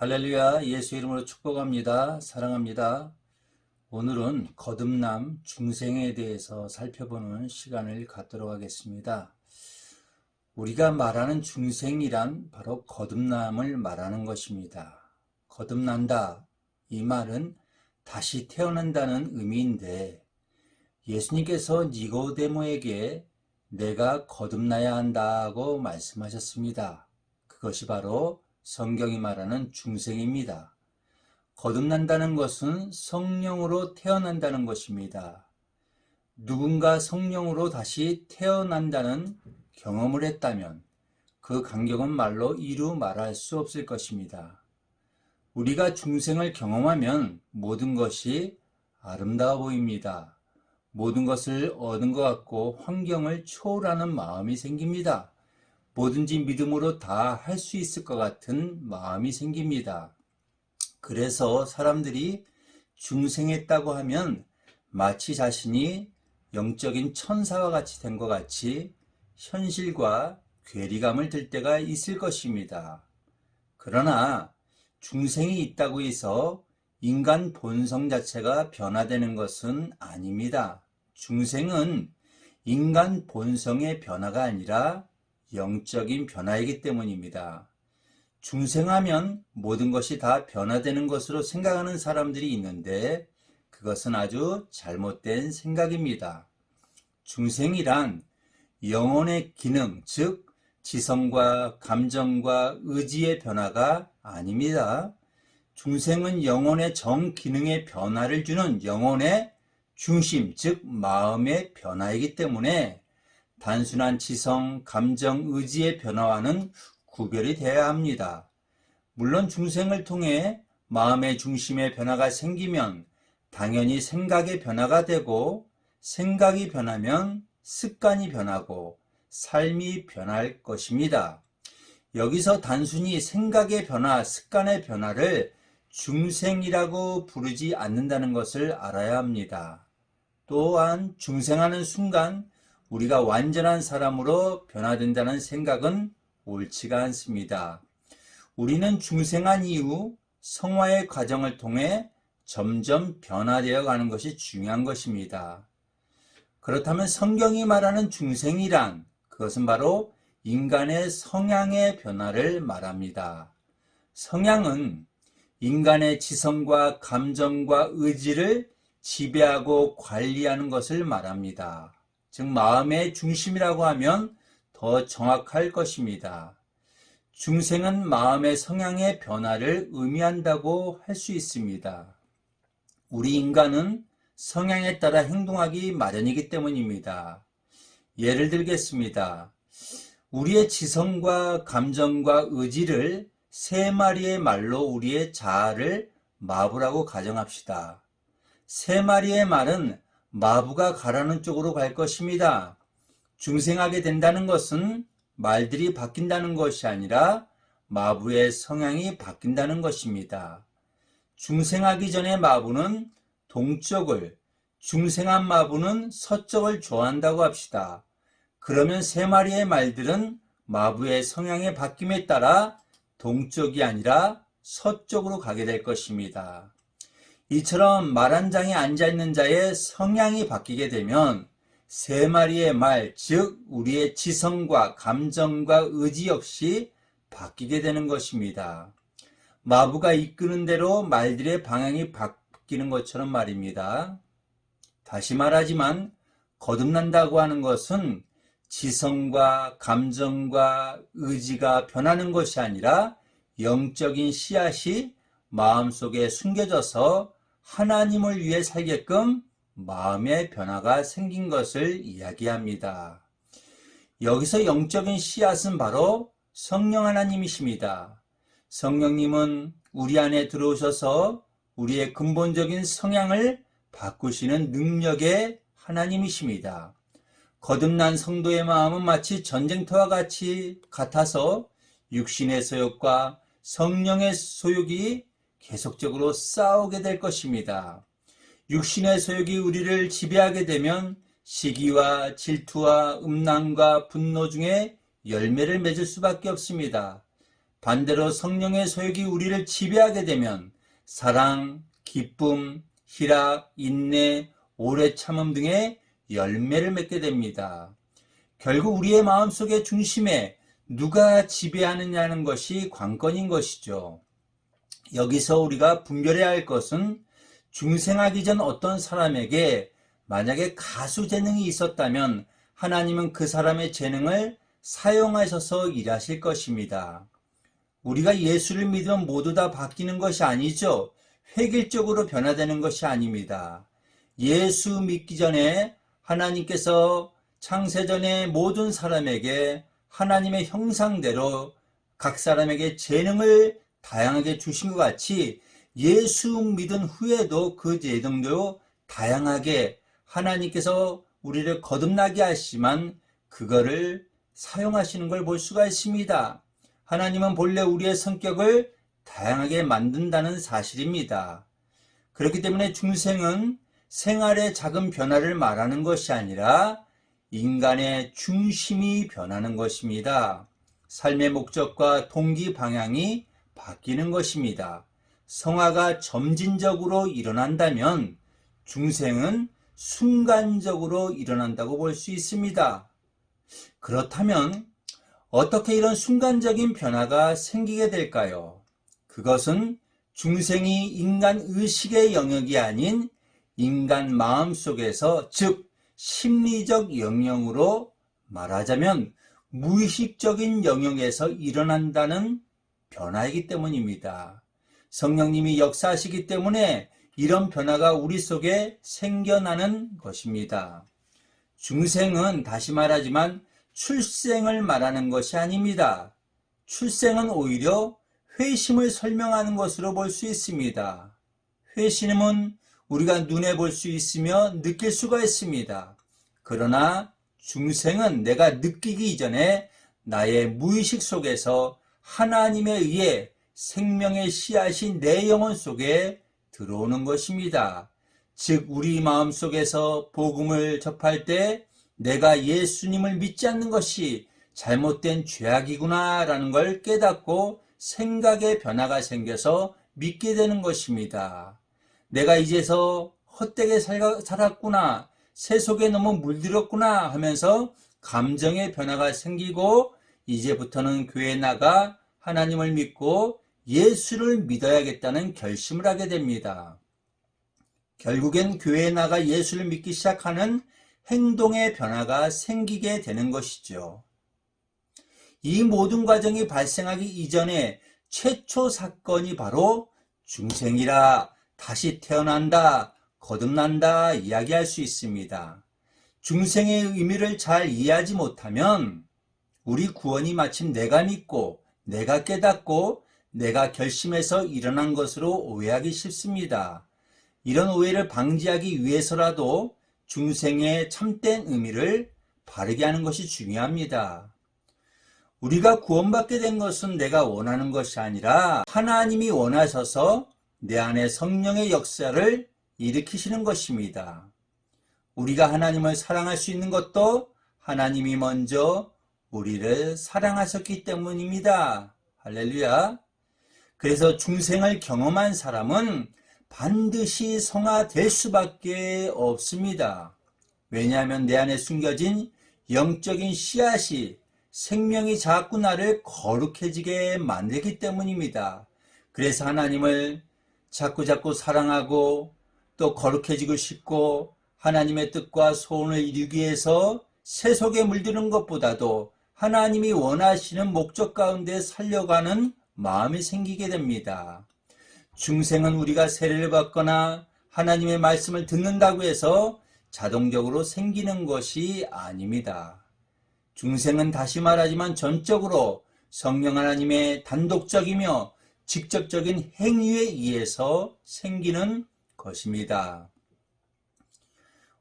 할렐루야, 예수 이름으로 축복합니다. 사랑합니다. 오늘은 거듭남 중생에 대해서 살펴보는 시간을 갖도록 하겠습니다. 우리가 말하는 중생이란 바로 거듭남을 말하는 것입니다. 거듭난다, 이 말은 다시 태어난다는 의미인데 예수님께서 니고데모에게 내가 거듭나야 한다고 말씀하셨습니다. 그것이 바로 성경이 말하는 중생입니다. 거듭난다는 것은 성령으로 태어난다는 것입니다. 누군가 성령으로 다시 태어난다는 경험을 했다면 그 감격은 말로 이루 말할 수 없을 것입니다. 우리가 중생을 경험하면 모든 것이 아름다워 보입니다. 모든 것을 얻은 것 같고 환경을 초월하는 마음이 생깁니다. 뭐든지 믿음으로 다 할 수 있을 것 같은 마음이 생깁니다. 그래서 사람들이 중생했다고 하면 마치 자신이 영적인 천사와 같이 된 것 같이 현실과 괴리감을 들 때가 있을 것입니다. 그러나 중생이 있다고 해서 인간 본성 자체가 변화되는 것은 아닙니다. 중생은 인간 본성의 변화가 아니라 영적인 변화이기 때문입니다. 중생하면 모든 것이 다 변화되는 것으로 생각하는 사람들이 있는데 그것은 아주 잘못된 생각입니다. 중생이란 영혼의 기능, 즉 지성과 감정과 의지의 변화가 아닙니다. 중생은 영혼의 정기능의 변화를 주는 영혼의 중심, 즉 마음의 변화이기 때문에 단순한 지성, 감정, 의지의 변화와는 구별이 되어야 합니다. 물론 중생을 통해 마음의 중심의 변화가 생기면 당연히 생각의 변화가 되고 생각이 변하면 습관이 변하고 삶이 변할 것입니다. 여기서 단순히 생각의 변화, 습관의 변화를 중생이라고 부르지 않는다는 것을 알아야 합니다. 또한 중생하는 순간 우리가 완전한 사람으로 변화된다는 생각은 옳지가 않습니다. 우리는 중생한 이후 성화의 과정을 통해 점점 변화되어 가는 것이 중요한 것입니다. 그렇다면 성경이 말하는 중생이란 그것은 바로 인간의 성향의 변화를 말합니다. 성향은 인간의 지성과 감정과 의지를 지배하고 관리하는 것을 말합니다. 즉 마음의 중심이라고 하면 더 정확할 것입니다. 중생은 마음의 성향의 변화를 의미한다고 할 수 있습니다. 우리 인간은 성향에 따라 행동하기 마련이기 때문입니다. 예를 들겠습니다. 우리의 지성과 감정과 의지를 세 마리의 말로 우리의 자아를 마부라고 가정합시다. 세 마리의 말은 마부가 가라는 쪽으로 갈 것입니다. 중생하게 된다는 것은 말들이 바뀐다는 것이 아니라 마부의 성향이 바뀐다는 것입니다. 중생하기 전에 마부는 동쪽을, 중생한 마부는 서쪽을 좋아한다고 합시다. 그러면 세 마리의 말들은 마부의 성향의 바뀜에 따라 동쪽이 아니라 서쪽으로 가게 될 것입니다. 이처럼 말 한 장에 앉아있는 자의 성향이 바뀌게 되면 세 마리의 말, 즉 우리의 지성과 감정과 의지 역시 바뀌게 되는 것입니다. 마부가 이끄는 대로 말들의 방향이 바뀌는 것처럼 말입니다. 다시 말하지만 거듭난다고 하는 것은 지성과 감정과 의지가 변하는 것이 아니라 영적인 씨앗이 마음속에 숨겨져서 하나님을 위해 살게끔 마음의 변화가 생긴 것을 이야기합니다. 여기서 영적인 씨앗은 바로 성령 하나님이십니다. 성령님은 우리 안에 들어오셔서 우리의 근본적인 성향을 바꾸시는 능력의 하나님이십니다. 거듭난 성도의 마음은 마치 전쟁터와 같아서 육신의 소욕과 성령의 소욕이 계속적으로 싸우게 될 것입니다. 육신의 소욕이 우리를 지배하게 되면 시기와 질투와 음란과 분노 중에 열매를 맺을 수밖에 없습니다. 반대로 성령의 소욕이 우리를 지배하게 되면 사랑, 기쁨, 희락, 인내, 오래 참음 등의 열매를 맺게 됩니다. 결국 우리의 마음속의 중심에 누가 지배하느냐는 것이 관건인 것이죠. 여기서 우리가 분별해야 할 것은 중생하기 전 어떤 사람에게 만약에 가수 재능이 있었다면 하나님은 그 사람의 재능을 사용하셔서 일하실 것입니다. 우리가 예수를 믿으면 모두 다 바뀌는 것이 아니죠. 획일적으로 변화되는 것이 아닙니다. 예수 믿기 전에 하나님께서 창세전에 모든 사람에게 하나님의 형상대로 각 사람에게 재능을 다양하게 주신 것 같이 예수 믿은 후에도 그 재능도 다양하게 하나님께서 우리를 거듭나게 하시지만 그거를 사용하시는 걸 볼 수가 있습니다. 하나님은 본래 우리의 성격을 다양하게 만든다는 사실입니다. 그렇기 때문에 중생은 생활의 작은 변화를 말하는 것이 아니라 인간의 중심이 변하는 것입니다. 삶의 목적과 동기 방향이 바뀌는 것입니다. 성화가 점진적으로 일어난다면 중생은 순간적으로 일어난다고 볼 수 있습니다. 그렇다면 어떻게 이런 순간적인 변화가 생기게 될까요? 그것은 중생이 인간 의식의 영역이 아닌 인간 마음 속에서, 즉 심리적 영역으로 말하자면 무의식적인 영역에서 일어난다는 변화이기 때문입니다. 성령님이 역사하시기 때문에 이런 변화가 우리 속에 생겨나는 것입니다. 중생은 다시 말하지만 출생을 말하는 것이 아닙니다. 출생은 오히려 회심을 설명하는 것으로 볼 수 있습니다. 회심은 우리가 눈에 볼 수 있으며 느낄 수가 있습니다. 그러나 중생은 내가 느끼기 이전에 나의 무의식 속에서 하나님에 의해 생명의 씨앗이 내 영혼 속에 들어오는 것입니다. 즉 우리 마음속에서 복음을 접할 때 내가 예수님을 믿지 않는 것이 잘못된 죄악이구나 라는 걸 깨닫고 생각의 변화가 생겨서 믿게 되는 것입니다. 내가 이제서 헛되게 살았구나, 세속에 너무 물들었구나 하면서 감정의 변화가 생기고 이제부터는 교회에 나가 하나님을 믿고 예수를 믿어야겠다는 결심을 하게 됩니다. 결국엔 교회에 나가 예수를 믿기 시작하는 행동의 변화가 생기게 되는 것이죠. 이 모든 과정이 발생하기 이전에 최초 사건이 바로 중생이라, 다시 태어난다, 거듭난다 이야기할 수 있습니다. 중생의 의미를 잘 이해하지 못하면 우리 구원이 마침 내가 믿고 내가 깨닫고 내가 결심해서 일어난 것으로 오해하기 쉽습니다. 이런 오해를 방지하기 위해서라도 중생의 참된 의미를 바르게 하는 것이 중요합니다. 우리가 구원받게 된 것은 내가 원하는 것이 아니라 하나님이 원하셔서 내 안에 성령의 역사를 일으키시는 것입니다. 우리가 하나님을 사랑할 수 있는 것도 하나님이 먼저 우리를 사랑하셨기 때문입니다. 할렐루야. 그래서 중생을 경험한 사람은 반드시 성화될 수밖에 없습니다. 왜냐하면 내 안에 숨겨진 영적인 씨앗이 생명이 자꾸 나를 거룩해지게 만들기 때문입니다. 그래서 하나님을 자꾸 사랑하고 또 거룩해지고 싶고 하나님의 뜻과 소원을 이루기 위해서 세속에 물드는 것보다도 하나님이 원하시는 목적 가운데 살려가는 마음이 생기게 됩니다. 중생은 우리가 세례를 받거나 하나님의 말씀을 듣는다고 해서 자동적으로 생기는 것이 아닙니다. 중생은 다시 말하지만 전적으로 성령 하나님의 단독적이며 직접적인 행위에 의해서 생기는 것입니다.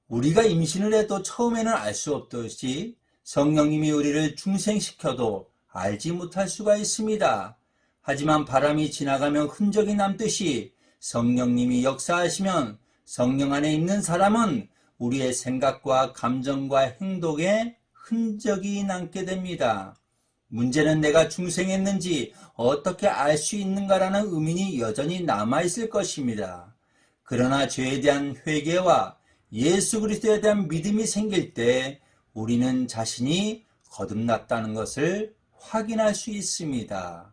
우리가 임신을 해도 처음에는 알 수 없듯이 성령님이 우리를 중생시켜도 알지 못할 수가 있습니다. 하지만 바람이 지나가면 흔적이 남듯이 성령님이 역사하시면 성령 안에 있는 사람은 우리의 생각과 감정과 행동에 흔적이 남게 됩니다. 문제는 내가 중생했는지 어떻게 알 수 있는가라는 의문이 여전히 남아있을 것입니다. 그러나 죄에 대한 회개와 예수 그리스도에 대한 믿음이 생길 때 우리는 자신이 거듭났다는 것을 확인할 수 있습니다.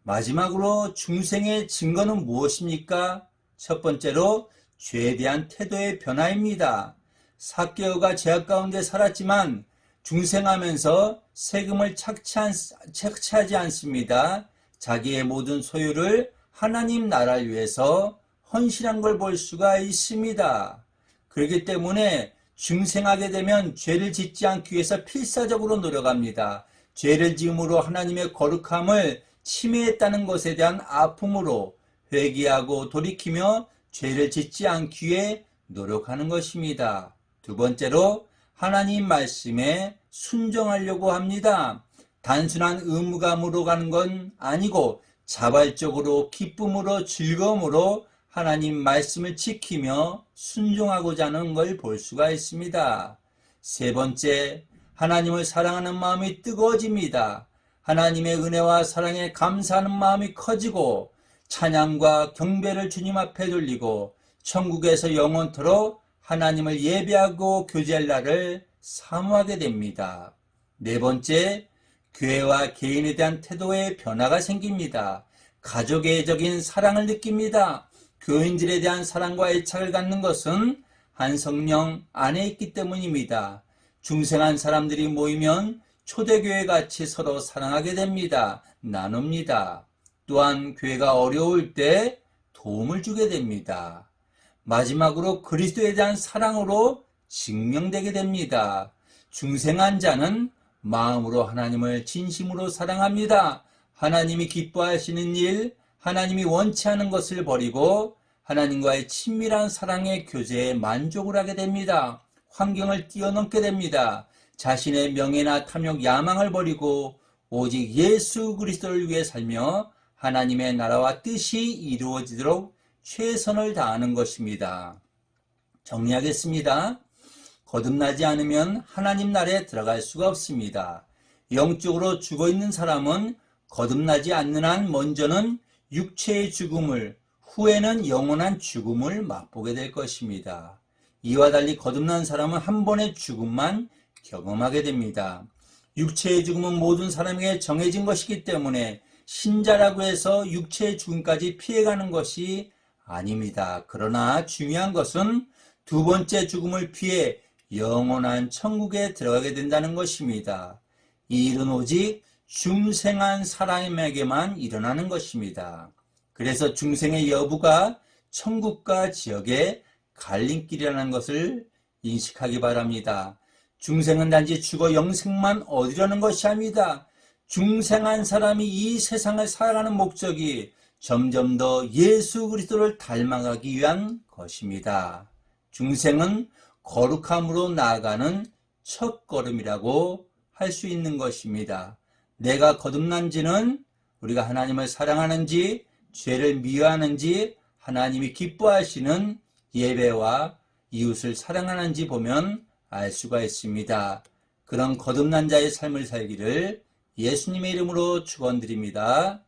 마지막으로 중생의 증거는 무엇입니까? 첫 번째로 죄에 대한 태도의 변화입니다. 삭개오가 죄악 가운데 살았지만 중생하면서 세금을 착취하지 않습니다. 자기의 모든 소유를 하나님 나라를 위해서 헌신한 걸 볼 수가 있습니다. 그렇기 때문에 중생하게 되면 죄를 짓지 않기 위해서 필사적으로 노력합니다. 죄를 지음으로 하나님의 거룩함을 침해했다는 것에 대한 아픔으로 회개하고 돌이키며 죄를 짓지 않기 위해 노력하는 것입니다. 두 번째로 하나님 말씀에 순종하려고 합니다. 단순한 의무감으로 가는 건 아니고 자발적으로 기쁨으로 즐거움으로 하나님 말씀을 지키며 순종하고자 하는 걸 볼 수가 있습니다. 세 번째, 하나님을 사랑하는 마음이 뜨거워집니다. 하나님의 은혜와 사랑에 감사하는 마음이 커지고 찬양과 경배를 주님 앞에 돌리고 천국에서 영원토록 하나님을 예배하고 교제할 날을 사모하게 됩니다. 네 번째, 교회와 개인에 대한 태도의 변화가 생깁니다. 가족애적인 사랑을 느낍니다. 교인들에 대한 사랑과 애착을 갖는 것은 한 성령 안에 있기 때문입니다. 중생한 사람들이 모이면 초대교회 같이 서로 사랑하게 됩니다. 나눕니다. 또한 교회가 어려울 때 도움을 주게 됩니다. 마지막으로 그리스도에 대한 사랑으로 증명되게 됩니다. 중생한 자는 마음으로 하나님을 진심으로 사랑합니다. 하나님이 기뻐하시는 일, 하나님이 원치 않은 것을 버리고 하나님과의 친밀한 사랑의 교제에 만족을 하게 됩니다. 환경을 뛰어넘게 됩니다. 자신의 명예나 탐욕, 야망을 버리고 오직 예수 그리스도를 위해 살며 하나님의 나라와 뜻이 이루어지도록 최선을 다하는 것입니다. 정리하겠습니다. 거듭나지 않으면 하나님 나라에 들어갈 수가 없습니다. 영적으로 죽어있는 사람은 거듭나지 않는 한 먼저는 육체의 죽음을, 후에는 영원한 죽음을 맛보게 될 것입니다. 이와 달리 거듭난 사람은 한 번의 죽음만 경험하게 됩니다. 육체의 죽음은 모든 사람에게 정해진 것이기 때문에 신자라고 해서 육체의 죽음까지 피해가는 것이 아닙니다. 그러나 중요한 것은 두 번째 죽음을 피해 영원한 천국에 들어가게 된다는 것입니다. 이 일은 오직 중생한 사람에게만 일어나는 것입니다. 그래서 중생의 여부가 천국과 지역의 갈림길이라는 것을 인식하기 바랍니다. 중생은 단지 죽어 영생만 얻으려는 것이 아닙니다. 중생한 사람이 이 세상을 살아가는 목적이 점점 더 예수 그리스도를 닮아가기 위한 것입니다. 중생은 거룩함으로 나아가는 첫걸음이라고 할 수 있는 것입니다. 내가 거듭난지는 우리가 하나님을 사랑하는지 죄를 미워하는지 하나님이 기뻐하시는 예배와 이웃을 사랑하는지 보면 알 수가 있습니다. 그런 거듭난 자의 삶을 살기를 예수님의 이름으로 축원드립니다.